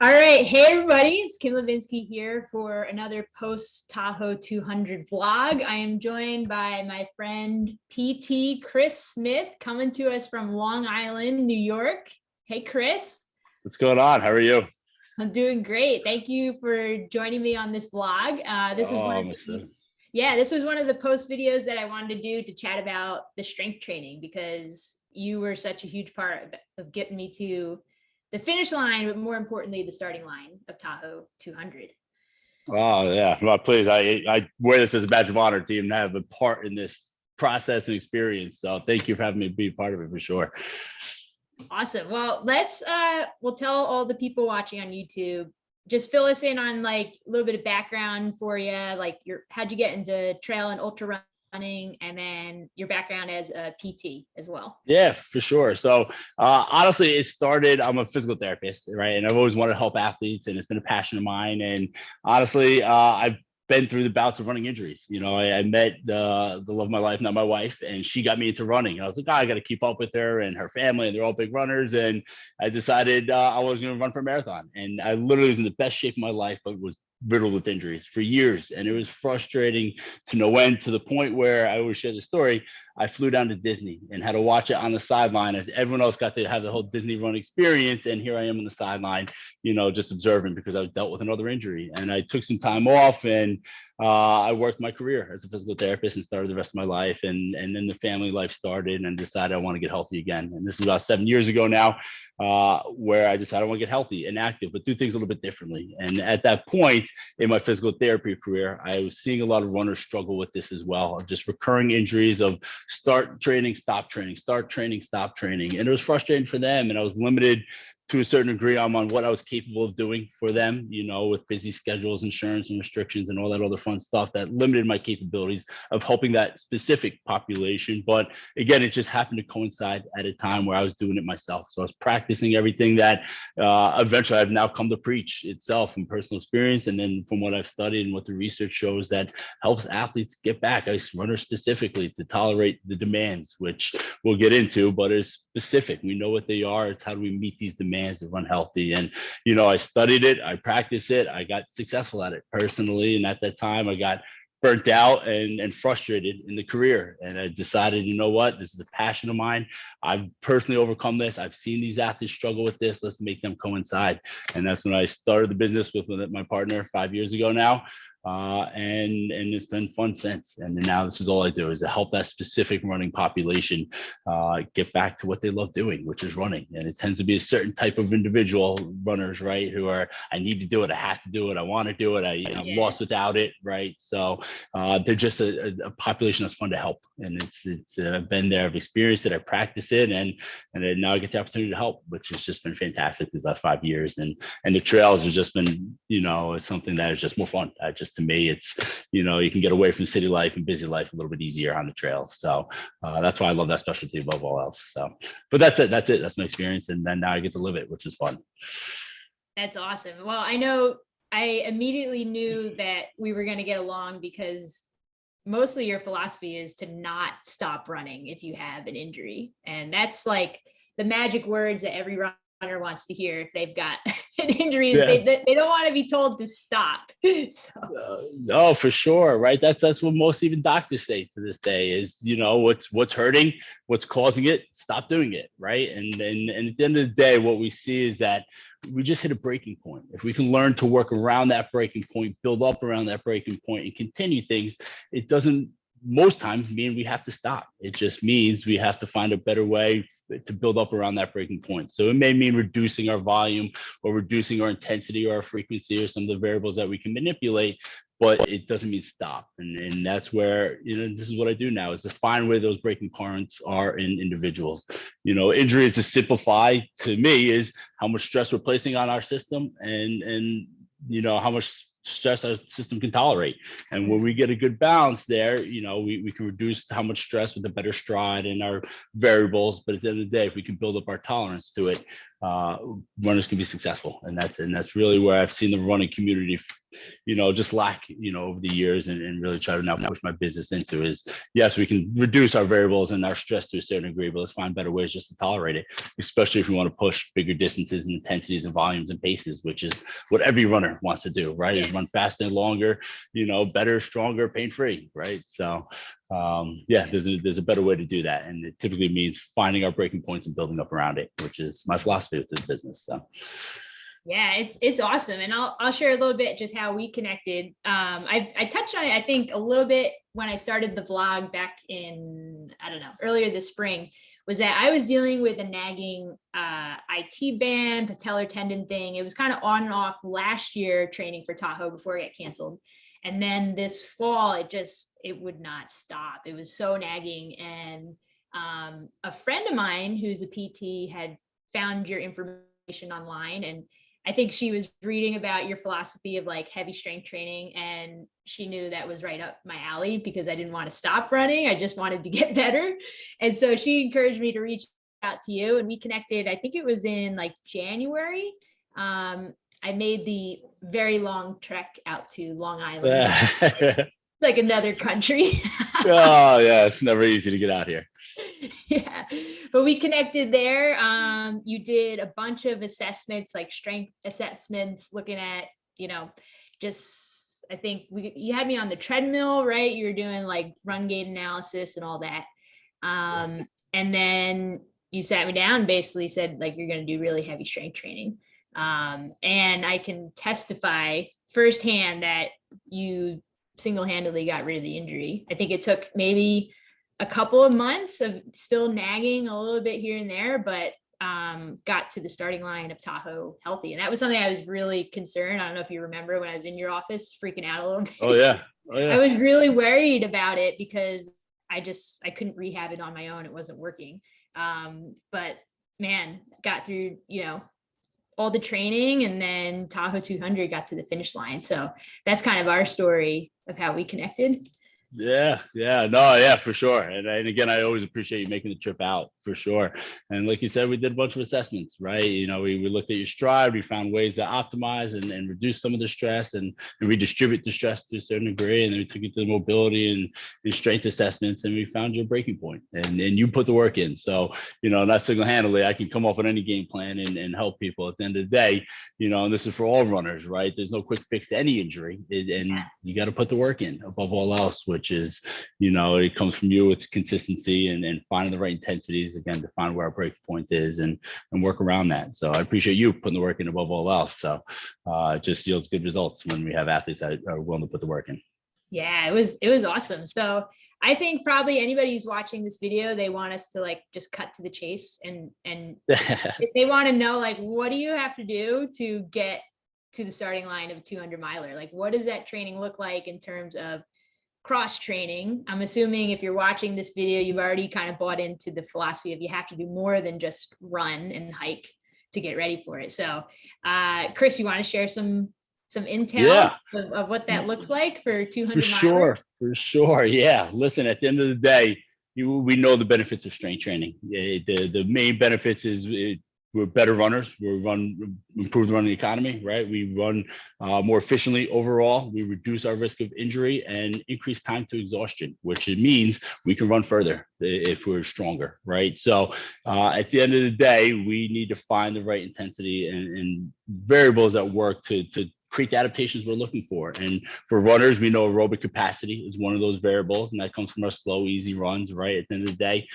All right. Hey, everybody. It's Kim Levinsky here for another post Tahoe 200 vlog. I am joined by my friend PT Chris Smith coming to us from Long Island, New York. Hey, Chris. What's going on? How are you? I'm doing great. Thank you for joining me on this vlog. This was one of the post videos that I wanted to do to chat about the strength training because you were such a huge part of getting me to the finish line, but more importantly, the starting line of Tahoe 200. Oh yeah, well, please. I wear this as a badge of honor to even have a part in this process and experience. So thank you for having me be part of it for sure. Awesome. Well, we'll tell all the people watching on YouTube, just fill us in on like a little bit of background for you, like how'd you get into trail and ultra running, and then your background as a PT as well. Yeah, for sure. So honestly, it started, I'm a physical therapist, right? And I've always wanted to help athletes, and it's been a passion of mine. And honestly, I've been through the bouts of running injuries. I met the love of my life, not my wife, and she got me into running. And I was like, I got to keep up with her and her family, and they're all big runners. And I decided I was going to run for a marathon. And I literally was in the best shape of my life, but was riddled with injuries for years. And it was frustrating to no end, to the point where I always share the story. I flew down to Disney and had to watch it on the sideline as everyone else got to have the whole Disney run experience. And here I am on the sideline, just observing because I dealt with another injury. And I took some time off, and I worked my career as a physical therapist and started the rest of my life. And then the family life started, and decided I want to get healthy again. And this is about 7 years ago now, where I decided I want to get healthy and active, but do things a little bit differently. And at that point in my physical therapy career, I was seeing a lot of runners struggle with this as well, of just recurring injuries of start training, stop training, start training, stop training. And it was frustrating for them. And I was limited to a certain degree on what I was capable of doing for them, with busy schedules, insurance and restrictions and all that other fun stuff that limited my capabilities of helping that specific population. But again, it just happened to coincide at a time where I was doing it myself. So I was practicing everything that eventually I've now come to preach itself from personal experience. And then from what I've studied and what the research shows that helps athletes get back, runners specifically, to tolerate the demands, which we'll get into, but it's specific. We know what they are. It's how do we meet these demands to run healthy. And I studied it, I practiced it, I got successful at it personally. And at that time I got burnt out and frustrated in the career, and I decided, this is a passion of mine. I've personally overcome this. I've seen these athletes struggle with this. Let's make them coincide. And that's when I started the business with my partner 5 years ago now. And it's been fun since. And now this is all I do, is to help that specific running population get back to what they love doing, which is running. And it tends to be a certain type of individual runners, right? Who are, I need to do it, I have to do it, I want to do it, I'm lost without it, right? So they're just a population that's fun to help. And it's I've been there, I've experienced it, I practice it, and then now I get the opportunity to help, which has just been fantastic these last 5 years. And the trails have just been, it's something that is just more fun. To me, it's, you can get away from city life and busy life a little bit easier on the trail. So that's why I love that specialty above all else. So, but that's it. That's my experience. And then now I get to live it, which is fun. That's awesome. Well, I know I immediately knew that we were going to get along because mostly your philosophy is to not stop running if you have an injury. And that's like the magic words that every runner wants to hear. If they've got an injury, they don't want to be told to stop. So. No, for sure, right? That's what most even doctors say to this day is, what's hurting, what's causing it, stop doing it, right? And at the end of the day, what we see is that we just hit a breaking point. If we can learn to work around that breaking point, build up around that breaking point, and continue things, it doesn't most times mean we have to stop. It just means we have to find a better way to build up around that breaking point. So it may mean reducing our volume or reducing our intensity or our frequency or some of the variables that we can manipulate, but it doesn't mean stop. And that's where, this is what I do now, is to find where those breaking points are in individuals. Injuries, to simplify to me, is how much stress we're placing on our system and how much stress our system can tolerate. And when we get a good balance there, we can reduce how much stress with a better stride and our variables. But at the end of the day, if we can build up our tolerance to it, runners can be successful. And that's really where I've seen the running community, just lack, over the years, and really try to now push my business into is, yes, we can reduce our variables and our stress to a certain degree, but let's find better ways just to tolerate it, especially if we want to push bigger distances and intensities and volumes and paces, which is what every runner wants to do, right? Is run faster and longer, better, stronger, pain-free, right? So there's a better way to do that, and it typically means finding our breaking points and building up around it, which is my philosophy with this business. So yeah, it's awesome, and I'll share a little bit just how we connected. I touched on it, I think, a little bit when I started the vlog back in, I don't know, earlier this spring. Was that I was dealing with a nagging IT band, patellar tendon thing. It was kind of on and off last year training for Tahoe before it got canceled. And then this fall, it would not stop. It was so nagging. And a friend of mine who's a PT had found your information online. And I think she was reading about your philosophy of like heavy strength training. And she knew that was right up my alley because I didn't want to stop running. I just wanted to get better. And so she encouraged me to reach out to you, and we connected. I think it was in like January. I made the very long trek out to Long Island. It's like another country. Oh yeah, it's never easy to get out here. Yeah, but we connected there. You did a bunch of assessments, like strength assessments, looking at, just, I think you had me on the treadmill, right? You were doing like run gait analysis and all that. And then you sat me down, basically said like, you're going to do really heavy strength training. And I can testify firsthand that you single-handedly got rid of the injury. I think it took maybe a couple of months of still nagging a little bit here and there, but got to the starting line of Tahoe healthy. And that was something I was really concerned. I don't know if you remember when I was in your office freaking out a little bit. Oh yeah. I was really worried about it because I couldn't rehab it on my own. It wasn't working. But man, got through, all the training, and then Tahoe 200 got to the finish line. So that's kind of our story of how we connected. Yeah, no, yeah, for sure. And again, I always appreciate you making the trip out, for sure. And like you said, we did a bunch of assessments, right? We looked at your stride, we found ways to optimize and reduce some of the stress and redistribute the stress to a certain degree. And then we took you to the mobility and strength assessments, and we found your breaking point, and you put the work in. So, not single-handedly, I can come up with any game plan and help people. At the end of the day, and this is for all runners, right? There's no quick fix to any injury, and you got to put the work in above all else, which is, it comes from you with consistency and finding the right intensities, again, to find where our break point is and work around that. So I appreciate you putting the work in above all else. So it just yields good results when we have athletes that are willing to put the work in. Yeah, it was awesome. So I think probably anybody who's watching this video, they want us to like just cut to the chase and if they want to know, like, what do you have to do to get to the starting line of a 200 miler? Like, what does that training look like in terms of cross training? I'm assuming if you're watching this video, you've already kind of bought into the philosophy of you have to do more than just run and hike to get ready for it. So Chris, you want to share some intel of what that looks like for 200 miles? For sure. Yeah. Listen, at the end of the day, we know the benefits of strength training. The main benefits is we're better runners. We improve the running economy, right? We run more efficiently overall. We reduce our risk of injury and increase time to exhaustion, which it means we can run further if we're stronger, right? So at the end of the day, we need to find the right intensity and variables that work to create the adaptations we're looking for. And for runners, we know aerobic capacity is one of those variables, and that comes from our slow, easy runs, right? At the end of the day,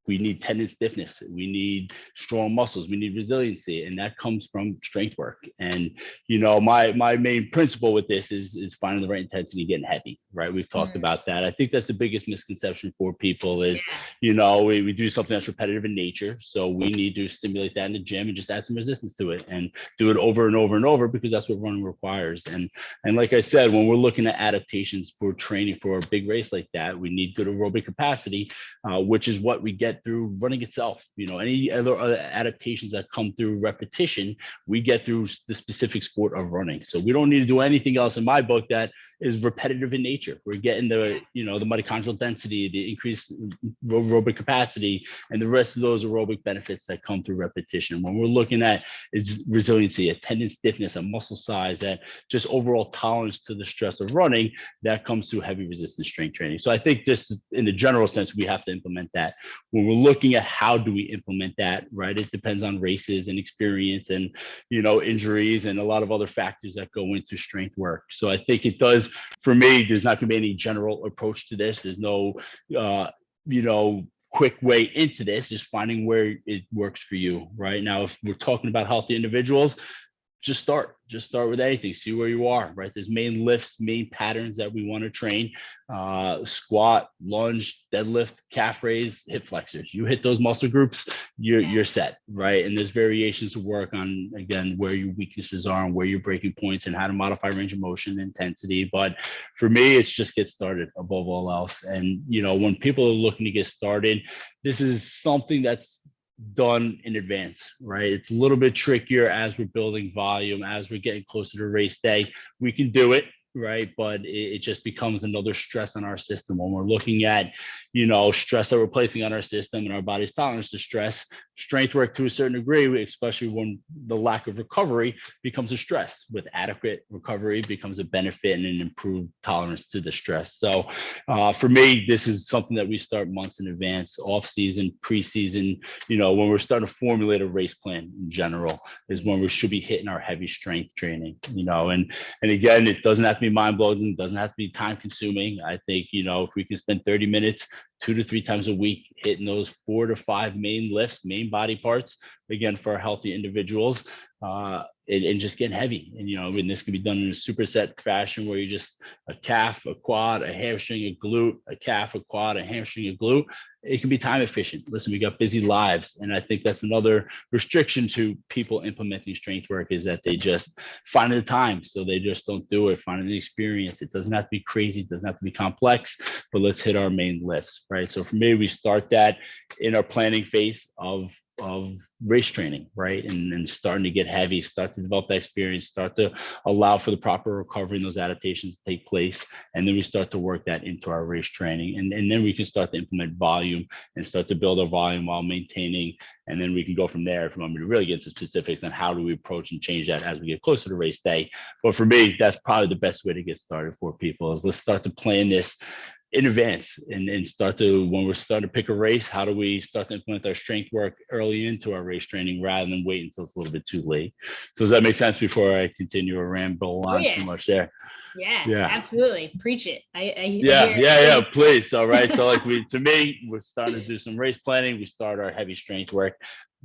we need tendon stiffness. We need strong muscles. We need resiliency, and that comes from strength work. And my main principle with this is finding the right intensity, getting heavy. Right? We've talked about that. I think that's the biggest misconception for people is, we do something that's repetitive in nature, so we need to stimulate that in the gym and just add some resistance to it and do it over and over and over because that's what running requires. And like I said, when we're looking at adaptations for training for a big race like that, we need good aerobic capacity, which is what we get through running itself. Any other adaptations that come through repetition, we get through the specific sport of running. So we don't need to do anything else in my book that is repetitive in nature. We're getting the, you know, the mitochondrial density, the increased aerobic capacity, and the rest of those aerobic benefits that come through repetition. When we're looking at is resiliency, a tendon stiffness, a muscle size, and just overall tolerance to the stress of running, that comes through heavy resistance strength training. So I think just in the general sense, we have to implement that. When we're looking at how do we implement that, right? It depends on races and experience and, you know, injuries and a lot of other factors that go into strength work. So I think it does, for me, there's not going to be any general approach to this. There's no, you know, quick way into this. Just finding where it works for you. Right now, if we're talking about healthy individuals, just start with anything, see where you are, right? There's main lifts, main patterns that we want to train: squat, lunge, deadlift, calf raise, hip flexors. You hit those muscle groups, you're set, right? And there's variations to work on, again, where your weaknesses are and where your breaking points and how to modify range of motion, intensity. But for me, it's just get started above all else. And, you know, when people are looking to get started, this is something that's done in advance, right? It's a little bit trickier as we're building volume, as we're getting closer to race day. We can do it, right? But it just becomes another stress on our system when we're looking at, you know, stress that we're placing on our system and our body's tolerance to stress. Strength work to a certain degree, especially when the lack of recovery becomes a stress. With adequate recovery becomes a benefit and an improved tolerance to the stress. So for me, this is something that we start months in advance, off season, preseason, you know, when we're starting to formulate a race plan in general is when we should be hitting our heavy strength training, you know, and again, it doesn't have to be mind blowing, it doesn't have to be time consuming. I think, you know, if we can spend 30 minutes 2 to 3 times a week hitting those 4 to 5 main lifts, main body parts, again, for healthy individuals, and just getting heavy. And, you know, and this can be done in a superset fashion where you just a calf, a quad, a hamstring, a glute, a calf, a quad, a hamstring, a glute. It can be time efficient. Listen, we got busy lives. And I think that's another restriction to people implementing strength work is that they just find the time. So they just don't do it, finding the experience. It doesn't have to be crazy. It doesn't have to be complex, but let's hit our main lifts, right? So for me, we start that in our planning phase of race training, right? And starting to get heavy, start to develop that experience, start to allow for the proper recovery and those adaptations to take place. And then we start to work that into our race training. And then we can start to implement volume and start to build our volume while maintaining. And then we can go from there if you want me to really get into specifics on how do we approach and change that as we get closer to race day. But for me, that's probably the best way to get started for people is let's start to plan this in advance and start to, when we're starting to pick a race, how do we start to implement our strength work early into our race training rather than wait until it's a little bit too late. So does that make sense before I continue or ramble on too much there? Yeah, absolutely. Preach it. Yeah, please. All right. So like to me, we're starting to do some race planning. We start our heavy strength work.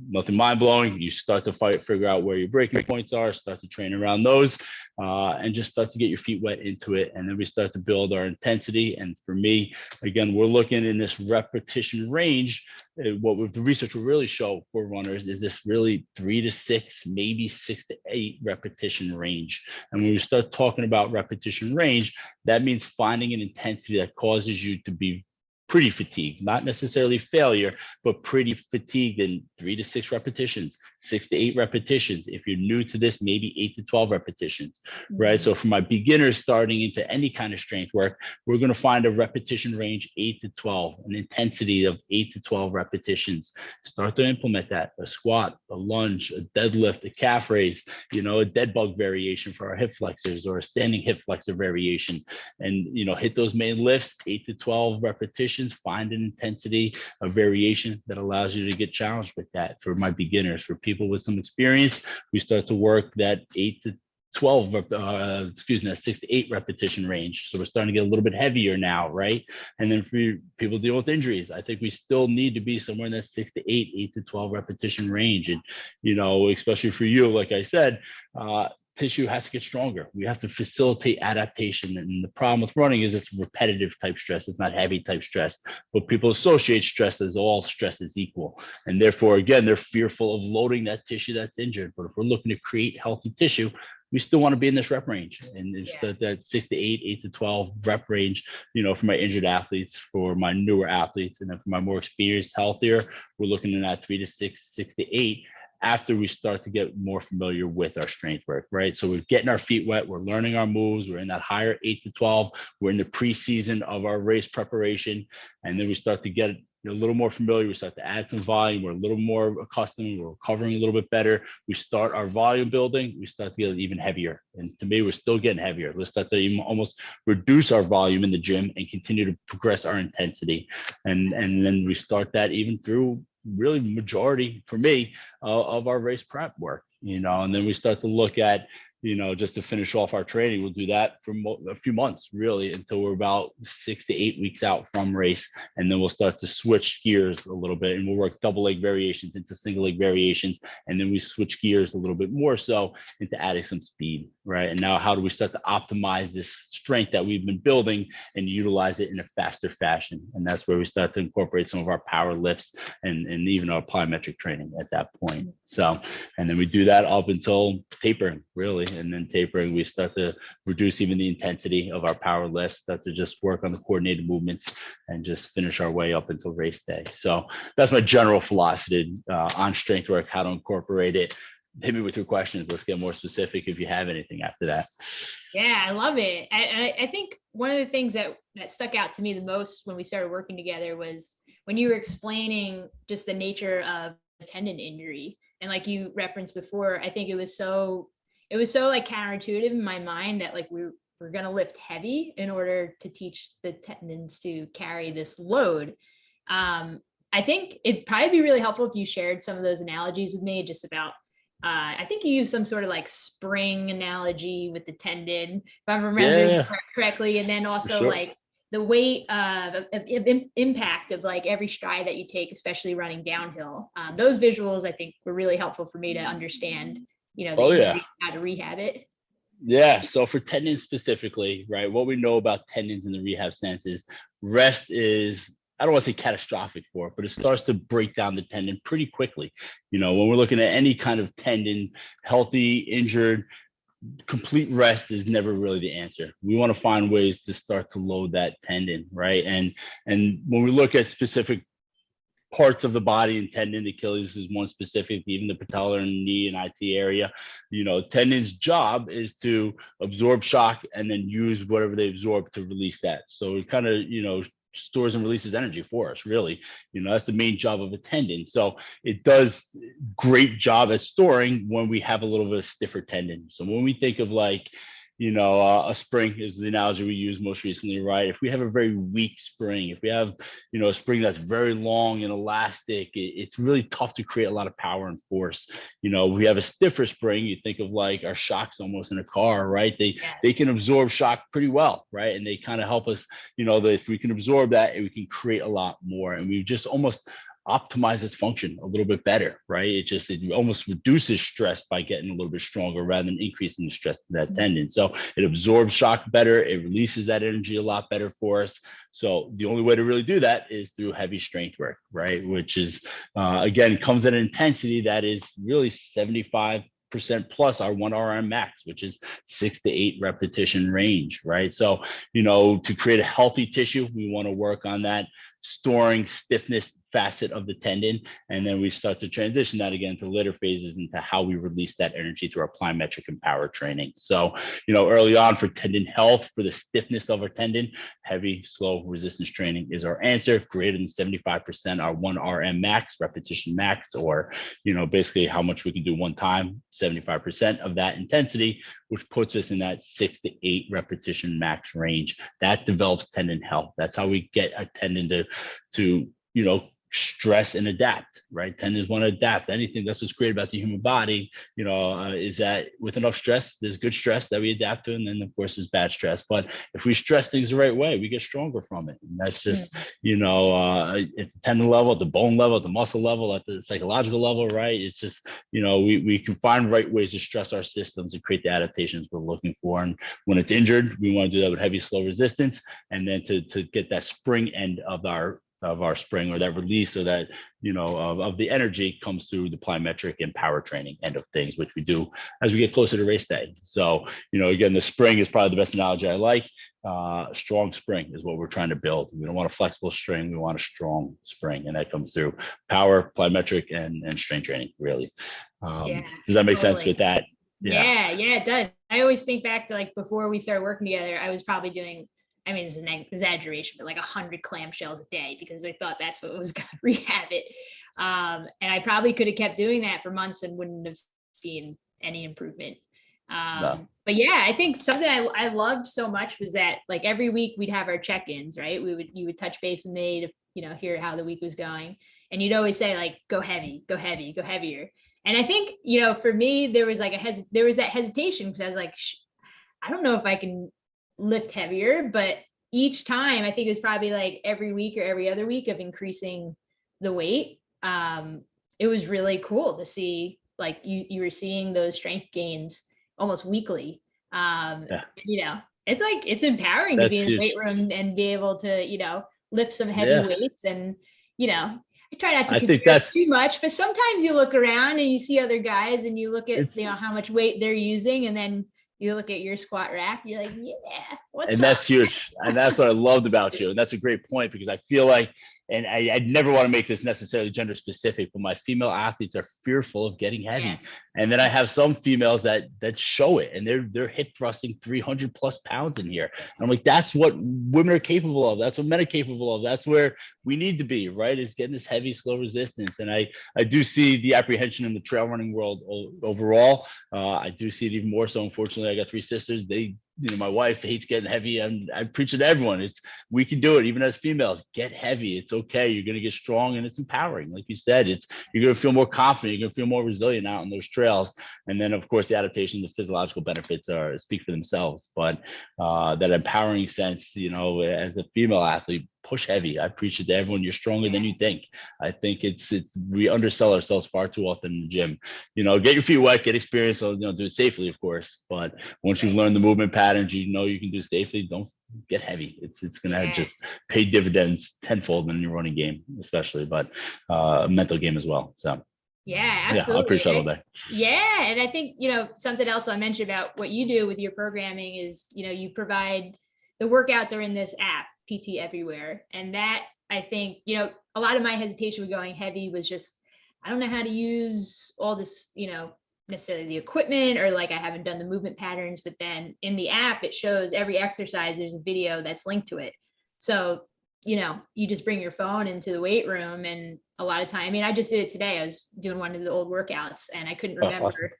Nothing mind blowing. You start to figure out where your breaking points are, start to train around those, and just start to get your feet wet into it. And then we start to build our intensity. And for me, again, we're looking in this repetition range. What the research will really show for runners is this really 3 to 6, maybe 6 to 8 repetition range. And when we start talking about repetition range, that means finding an intensity that causes you to be pretty fatigued, not necessarily failure, but pretty fatigued in 3 to 6 repetitions, 6 to 8 repetitions. If you're new to this, maybe 8 to 12 repetitions, right? So for my beginners starting into any kind of strength work, we're going to find a repetition range 8 to 12, an intensity of 8 to 12 repetitions. Start to implement that: a squat, a lunge, a deadlift, a calf raise, you know, a dead bug variation for our hip flexors or a standing hip flexor variation. And, you know, hit those main lifts, 8 to 12 repetitions. Find an intensity, a variation that allows you to get challenged with that. For my beginners, for people with some experience, we start to work that 8 to 12, 6 to 8 repetition range. So we're starting to get a little bit heavier now, right? And then for people dealing with injuries, I think we still need to be somewhere in that 6 to 8, 8 to 12 repetition range. And, you know, especially for you, like I said, tissue has to get stronger. We have to facilitate adaptation. And the problem with running is it's repetitive type stress. It's not heavy type stress, but people associate stress as all stress is equal. And therefore, again, they're fearful of loading that tissue that's injured. But if we're looking to create healthy tissue, we still want to be in this rep range. And it's that 6 to 8, 8 to 12 rep range, you know, for my injured athletes, for my newer athletes, and then for my more experienced, healthier, we're looking in that 3 to 6, 6 to 8. after we start to get more familiar with our strength work, right? So we're getting our feet wet, we're learning our moves, we're in that higher 8 to 12, we're in the preseason of our race preparation, and then we start to get a little more familiar. We start to add some volume. We're a little more accustomed. We're recovering a little bit better. We start our volume building. We start to get even heavier. And to me, we're still getting heavier. Let's start to even almost reduce our volume in the gym and continue to progress our intensity. And then we start that even through really majority for me of our race prep work, and then we start to look at, just to finish off our training, we'll do that for a few months, really, until we're about 6 to 8 weeks out from race. And then we'll start to switch gears a little bit, and we'll work double leg variations into single leg variations. And then we switch gears a little bit more so into adding some speed, right? And now how do we start to optimize this strength that we've been building and utilize it in a faster fashion? And that's where we start to incorporate some of our power lifts and even our plyometric training at that point. So, and then we do that up until tapering, really. And then tapering, we start to reduce even the intensity of our power lifts, start to just work on the coordinated movements and just finish our way up until race day. So that's my general philosophy on strength work, how to incorporate it. Hit me with your questions. Let's get more specific if you have anything after that. Yeah, I love it. I think one of the things that stuck out to me the most when we started working together was when you were explaining just the nature of a tendon injury. And like you referenced before, I think it was so like counterintuitive in my mind that like we're going to lift heavy in order to teach the tendons to carry this load. I think it'd probably be really helpful if you shared some of those analogies with me, just about, I think you used some sort of like spring analogy with the tendon, if I'm remembering correctly. And then also like the weight of impact of like every stride that you take, especially running downhill. Those visuals, I think, were really helpful for me to understand, the injury, how to rehab it. Yeah. So for tendons specifically, right, what we know about tendons in the rehab sense is rest is, I don't want to say catastrophic for it, but it starts to break down the tendon pretty quickly. When we're looking at any kind of tendon, healthy, injured, complete rest is never really the answer. We want to find ways to start to load that tendon, right? And when we look at specific parts of the body and tendon, Achilles is one specific, even the patellar and knee and IT area, tendon's job is to absorb shock and then use whatever they absorb to release that. So it kind of, stores and releases energy for us, really. That's the main job of a tendon. So it does great job at storing when we have a little bit of stiffer tendon. So when we think of like, a spring is the analogy we use most recently, right? If we have a very weak spring, if we have, a spring that's very long and elastic, it's really tough to create a lot of power and force. We have a stiffer spring, you think of like our shocks almost in a car, right? They can absorb shock pretty well, right? And they kind of help us, that if we can absorb that, we can create a lot more. And we just almost optimize its function a little bit better, right? It almost reduces stress by getting a little bit stronger rather than increasing the stress to that tendon. So it absorbs shock better, it releases that energy a lot better for us. So the only way to really do that is through heavy strength work, right? Which is, again, comes at an intensity that is really 75% plus our 1RM max, which is 6 to 8 repetition range, right? So, to create a healthy tissue, we want to work on that storing stiffness facet of the tendon, and then we start to transition that again to later phases into how we release that energy through our plyometric and power training. So, early on for tendon health, for the stiffness of our tendon, heavy, slow resistance training is our answer. Greater than 75% our 1RM max, repetition max, or, basically how much we can do one time, 75% of that intensity, which puts us in that 6 to 8 repetition max range. That develops tendon health. That's how we get a tendon to stress and adapt, right? Tendons want to adapt. Anything, that's what's great about the human body, is that with enough stress, there's good stress that we adapt to, and then of course there's bad stress. But if we stress things the right way, we get stronger from it. And that's just, at the tendon level, at the bone level, at the muscle level, at the psychological level, right? It's just, we can find right ways to stress our systems and create the adaptations we're looking for. And when it's injured, we want to do that with heavy, slow resistance, and then to get that spring end of our of our spring, or that release, or that, of the energy comes through the plyometric and power training end of things, which we do as we get closer to race day. So, again, the spring is probably the best analogy I like. Strong spring is what we're trying to build. We don't want a flexible string. We want a strong spring. And that comes through power, plyometric, and strength training, really. Yeah, does that make totally. sense with that? Yeah, it does. I always think back to like before we started working together, I was probably doing, I mean, it's an exaggeration, but like 100 clamshells a day because I thought that's what was going to rehab it. And I probably could have kept doing that for months and wouldn't have seen any improvement. No. But yeah, I think something I loved so much was that like every week we'd have our check-ins, right? You would touch base with me to, hear how the week was going. And you'd always say like, go heavy, go heavy, go heavier. And I think, for me, there was like there was that hesitation because I was like, I don't know if I can lift heavier, but each time I think it was probably like every week or every other week of increasing the weight. It was really cool to see like you were seeing those strength gains almost weekly. It's like, it's empowering to be in the weight room and be able to, lift some heavy weights and, I try not to compare too much, but sometimes you look around and you see other guys and you look at, how much weight they're using. And then you look at your squat rack, you're like, yeah, what's up? That's huge. And that's what I loved about you. And that's a great point, because I feel like, and I never want to make this necessarily gender specific, but my female athletes are fearful of getting heavy. Yeah. And then I have some females that show it, and they're hip thrusting 300 plus pounds in here. And I'm like, that's what women are capable of. That's what men are capable of. That's where we need to be, right? Is getting this heavy, slow resistance. And I do see the apprehension in the trail running world overall. I do see it even more so. Unfortunately, I got 3 sisters. My wife hates getting heavy, and I preach it to everyone. We can do it, even as females. Get heavy. It's okay. You're going to get strong, and it's empowering. Like you said, you're going to feel more confident. You're going to feel more resilient out on those trails. And then, of course, the adaptation, the physiological benefits speak for themselves. But that empowering sense, as a female athlete, push heavy. I preach it to everyone. You're stronger than you think. I think we undersell ourselves far too often in the gym. Get your feet wet, get experience. So, do it safely, of course. But once you've learned the movement patterns, you can do safely. Don't get heavy. It's going to just pay dividends tenfold in your running game, especially, but mental game as well. So. Yeah, absolutely. Yeah, I appreciate all that. Yeah. And I think, something else I mentioned about what you do with your programming is, you provide the workouts are in this app, PT Everywhere. And that, I think, a lot of my hesitation with going heavy was just, I don't know how to use all this, necessarily the equipment, or like I haven't done the movement patterns, but then in the app, it shows every exercise, there's a video that's linked to it. So, you just bring your phone into the weight room, and a lot of time, I mean, I just did it today. I was doing one of the old workouts and I couldn't remember, awesome.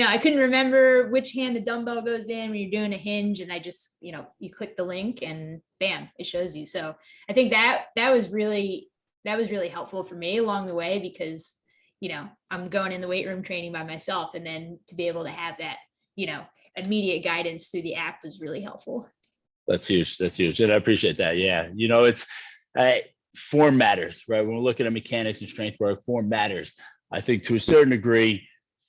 I couldn't remember which hand the dumbbell goes in when you're doing a hinge, and I just, you click the link and bam, it shows you. So I think that was really helpful for me along the way, because, I'm going in the weight room training by myself, and then to be able to have that, immediate guidance through the app was really helpful. That's huge. And I appreciate that. Yeah. It's form matters, right? When we're looking at mechanics and strength work, form matters. I think to a certain degree,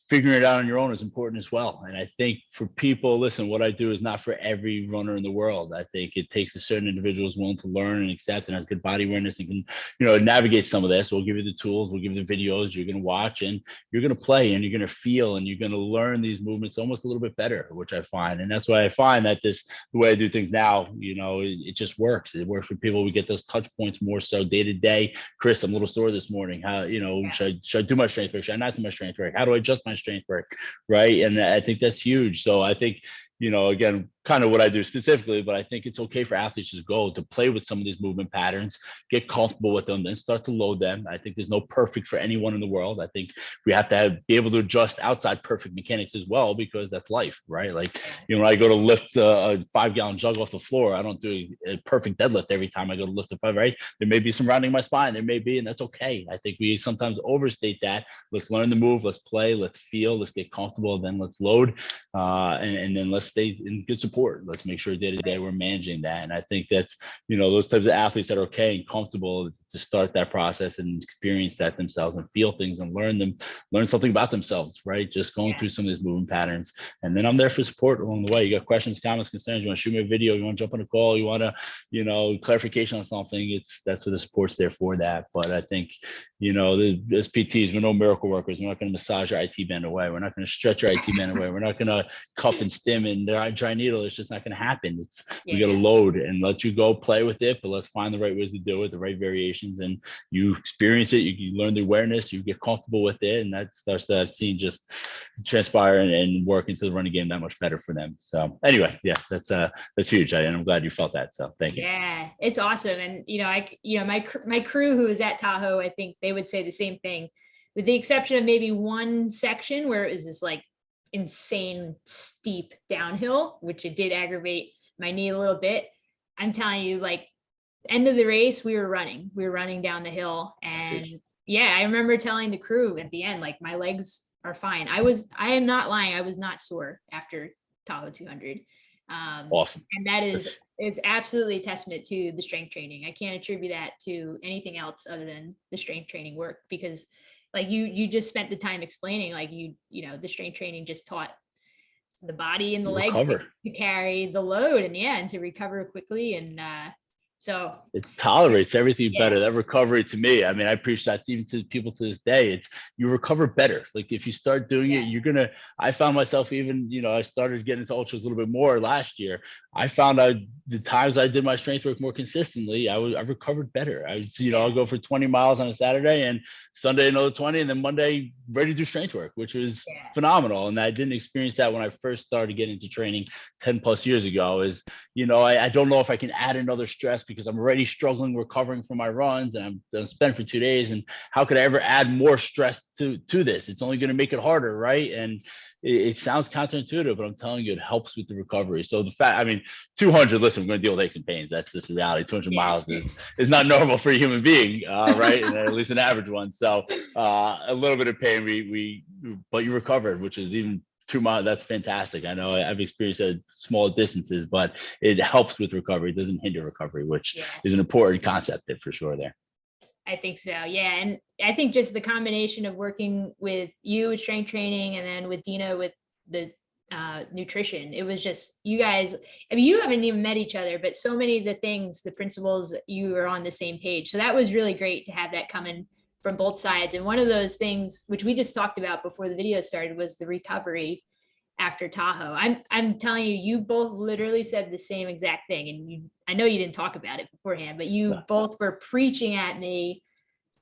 figuring it out on your own is important as well. And I think for people, listen, what I do is not for every runner in the world. I think it takes a certain individual who's willing to learn and accept and has good body awareness and can, navigate some of this. We'll give you the tools, we'll give you the videos, you're going to watch and you're going to play and you're going to feel and you're going to learn these movements almost a little bit better, which I find. And that's why I find that the way I do things now, it just works. It works for people. We get those touch points more so day to day. Chris, I'm a little sore this morning. How, should I do my strength work? Should I not do my strength work? How do I adjust my strength work, right? And I think that's huge. So I think, again, kind of what I do specifically, but I think it's okay for athletes to go to play with some of these movement patterns, get comfortable with them, then start to load them. I think there's no perfect for anyone in the world. I think we have to be able to adjust outside perfect mechanics as well, because that's life, right? Like, when I go to lift a 5-gallon jug off the floor, I don't do a perfect deadlift every time I go to lift a 5, right? There may be some rounding my spine, there may be, and that's okay. I think we sometimes overstate that. Let's learn the move, let's play, let's feel, let's get comfortable, then let's load, and then let's stay in good support support. Let's make sure day to day we're managing that. And I think that's, those types of athletes that are okay and comfortable to start that process and experience that themselves and feel things and learn something about themselves, right? Just going through some of these movement patterns. And then I'm there for support along the way. You got questions, comments, concerns, you want to shoot me a video, you want to jump on a call, you want to, clarification on something, that's what the support's there for that. But I think, as PTs, we're no miracle workers. We're not going to massage your IT band away. We're not going to stretch your IT band away. We're not going to cup and stim and dry needle. It's just not going to happen. We got to load and let you go play with it, but let's find the right ways to do it, the right variations, and you experience it. You learn the awareness, you get comfortable with it, and that starts to I've seen just transpire and work into the running game that much better for them. So anyway, that's huge, and I'm glad you felt that. So thank you. Yeah, it's awesome. And my crew who was at Tahoe, I think they would say the same thing, with the exception of maybe one section where it was this like insane steep downhill, which it did aggravate my knee a little bit. I'm telling you, like, end of the race, we were running down the hill, and I remember telling the crew at the end, like, my legs are fine. I am not lying, I was not sore after Tahoe 200. Awesome. And that is absolutely a testament to the strength training. I can't attribute that to anything else other than the strength training work, because like you just spent the time explaining, like, the strength training just taught the body and the legs to carry the load and to recover quickly. And so it tolerates everything better. That recovery, to me, I mean, I preach that even to people to this day. It's you recover better. Like if you start doing it, I found myself even, I started getting into ultras a little bit more last year. I found out the times I did my strength work more consistently, I recovered better. I'll go for 20 miles on a Saturday, and Sunday another 20, and then Monday ready to do strength work, which was phenomenal. And I didn't experience that when I first started getting into training 10 plus years ago. I don't know if I can add another stress because I'm already struggling recovering from my runs, and I'm spent for 2 days, and how could I ever add more stress to this? It's only going to make it harder, right? And it sounds counterintuitive, but I'm telling you, it helps with the recovery. So 200, listen, we're going to deal with aches and pains. That's just the reality. 200 miles is not normal for a human being, right? And at least an average one. So a little bit of pain, but you recovered, which is even 2 miles. That's fantastic. I know I've experienced at small distances, but it helps with recovery. It doesn't hinder recovery, which is an important concept for sure there. I think so. Yeah. And I think just the combination of working with you with strength training and then with Dina with the nutrition, it was just, you guys, I mean, you haven't even met each other, but so many of the things, the principles, you were on the same page. So that was really great to have that coming from both sides. And one of those things, which we just talked about before the video started, was the recovery after Tahoe. I'm telling you, you both literally said the same exact thing. And I know you didn't talk about it beforehand, but you both were preaching at me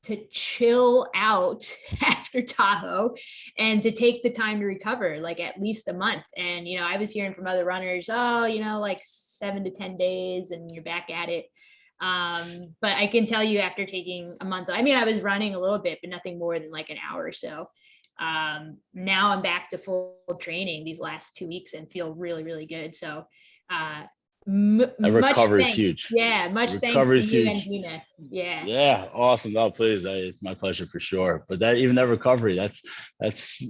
to chill out after Tahoe and to take the time to recover, like at least a month. And, I was hearing from other runners, like 7 to 10 days and you're back at it. But I can tell you, after taking a month, I mean, I was running a little bit, but nothing more than like an hour or so. Now I'm back to full training these last 2 weeks and feel really, really good. So, recovery is huge. Yeah. Much thanks to you and Dina. Yeah. Yeah. Awesome. No, please. It's my pleasure for sure. But even that recovery, that's,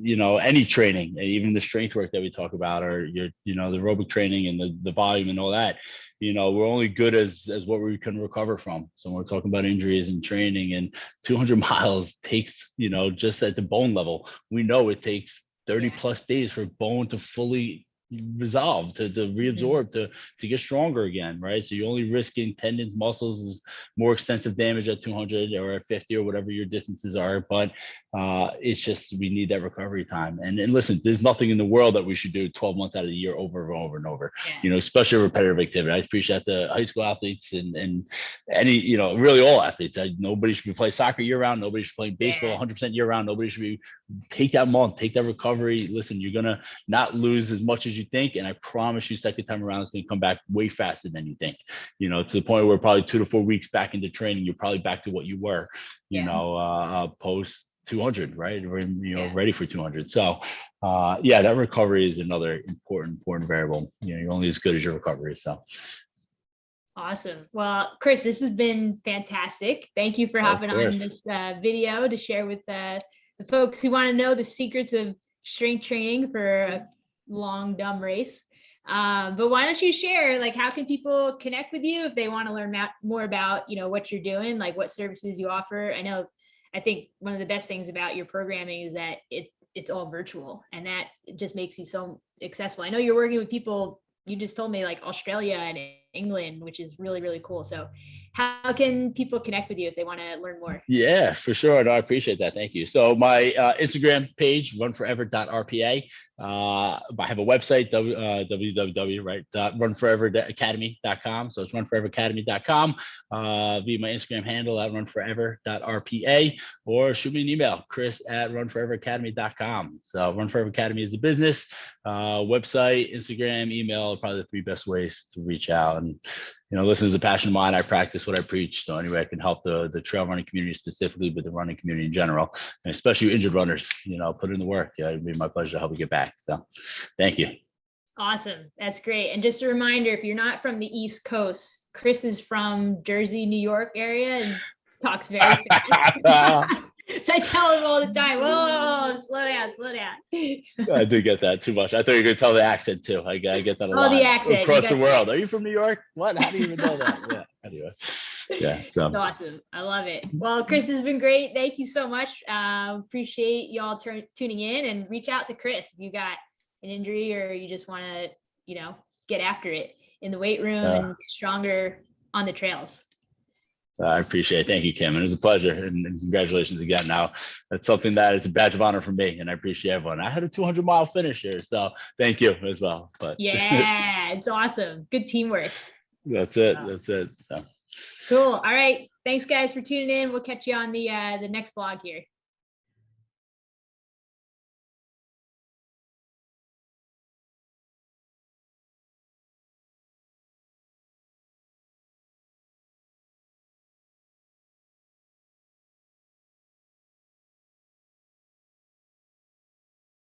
any training, even the strength work that we talk about, or the aerobic training and the volume and all that, we're only good as what we can recover from. So when we're talking about injuries and training, and 200 miles takes, just at the bone level, we know it takes 30 plus days for bone to fully resolve, to reabsorb, to get stronger again, right? So you're only risking tendons, muscles, is more extensive damage at 200 or at 50 or whatever your distances are. But it's just, we need that recovery time. And listen, there's nothing in the world that we should do 12 months out of the year over and over and over, especially repetitive activity. I appreciate the high school athletes and any, really all athletes. Nobody should be playing soccer year round. Nobody should be playing baseball 100% year round. Nobody should be, take that month, take that recovery. Listen, you're going to not lose as much as you think. And I promise you, second time around, it's going to come back way faster than you think, to the point where probably 2 to 4 weeks back into training, you're probably back to what you were, post 200, right? Or, ready for 200. So, that recovery is another important variable. You're only as good as your recovery. So. Awesome. Well, Chris, this has been fantastic. Thank you for hopping on this video to share with the folks who want to know the secrets of strength training for a long, dumb race. But why don't you share, like, how can people connect with you if they want to learn more about, what you're doing, like what services you offer? I think one of the best things about your programming is that it's all virtual, and that just makes you so accessible. I know you're working with people, you just told me, like Australia and England, which is really, really cool. So how can people connect with you if they want to learn more? Yeah, for sure. No, I appreciate that. Thank you. So my Instagram page, runforever.rpa. I have a website, www, right, runforeveracademy.com. So it's runforeveracademy.com. Via my Instagram handle at runforever.rpa, or shoot me an email, chris@runforeveracademy.com. So Run Forever Academy is a business. Website, Instagram, email are probably the three best ways to reach out. And listen, is a passion of mine. I practice what I preach. So anyway, I can help the trail running community specifically, but the running community in general, and especially injured runners, put in the work. It'd be my pleasure to help you get back. So thank you. Awesome. That's great. And just a reminder, if you're not from the East Coast, Chris is from Jersey, New York area and talks very fast. So I tell him all the time, whoa, slow down. I do get that too much. I thought you were going to tell the accent too. I get that a lot. The accent. Across the world. Are you from New York? What? How do you even know that? Yeah. Anyway. Yeah. So. That's awesome. I love it. Well, Chris, has been great. Thank you so much. Appreciate y'all tuning in, and reach out to Chris if you got an injury or you just want to, get after it in the weight room and get stronger on the trails. I appreciate it. Thank you, Kim. And it was a pleasure. And congratulations again. Now, that's something that is a badge of honor for me, and I appreciate everyone. I had a 200-mile finish here, so thank you as well. But yeah, it's awesome. Good teamwork. That's it. So cool. All right. Thanks, guys, for tuning in. We'll catch you on the next vlog here.